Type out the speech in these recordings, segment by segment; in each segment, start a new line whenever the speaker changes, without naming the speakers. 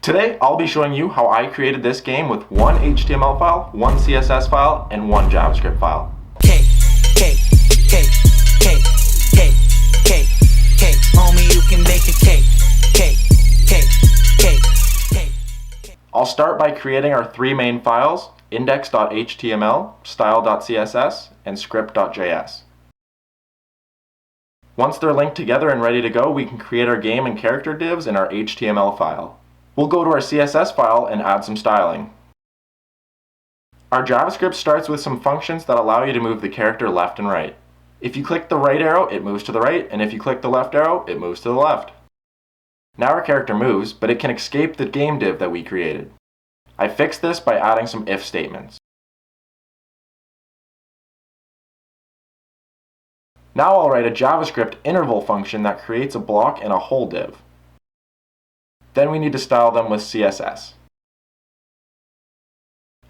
Today, I'll be showing you how I created this game with one HTML file, one CSS file, and one JavaScript file.
Cake, cake, cake, cake, cake, cake, cake. Homie, you can bake a cake, cake, cake, cake, cake.
I'll start by creating our three main files, index.html, style.css, and script.js. Once they're linked together and ready to go, we can create our game and character divs in our HTML file. We'll go to our CSS file and add some styling. Our JavaScript starts with some functions that allow you to move the character left and right. If you click the right arrow, it moves to the right, and if you click the left arrow, it moves to the left. Now our character moves, but it can escape the game div that we created. I fixed this by adding some if statements. Now I'll write a JavaScript interval function that creates a block and a whole div. Then we need to style them with CSS.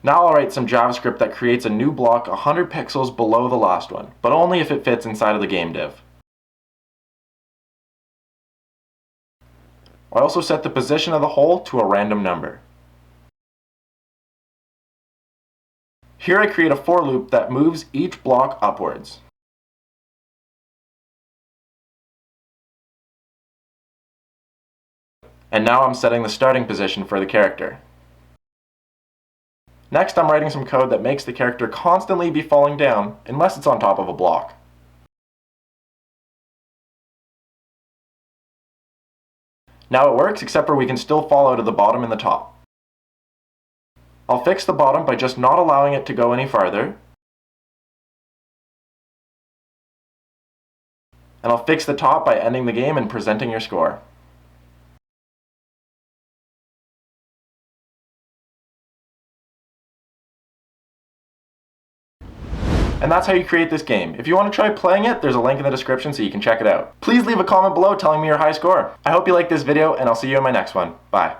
Now I'll write some JavaScript that creates a new block 100 pixels below the last one, but only if it fits inside of the game div. I also set the position of the hole to a random number. Here I create a for loop that moves each block upwards. And now I'm setting the starting position for the character. Next, I'm writing some code that makes the character constantly be falling down unless it's on top of a block. Now it works, except for we can still fall out of the bottom and the top. I'll fix the bottom by just not allowing it to go any farther. And I'll fix the top by ending the game and presenting your score. And that's how you create this game. If you want to try playing it, there's a link in the description so you can check it out. Please leave a comment below telling me your high score. I hope you liked this video, and I'll see you in my next one. Bye.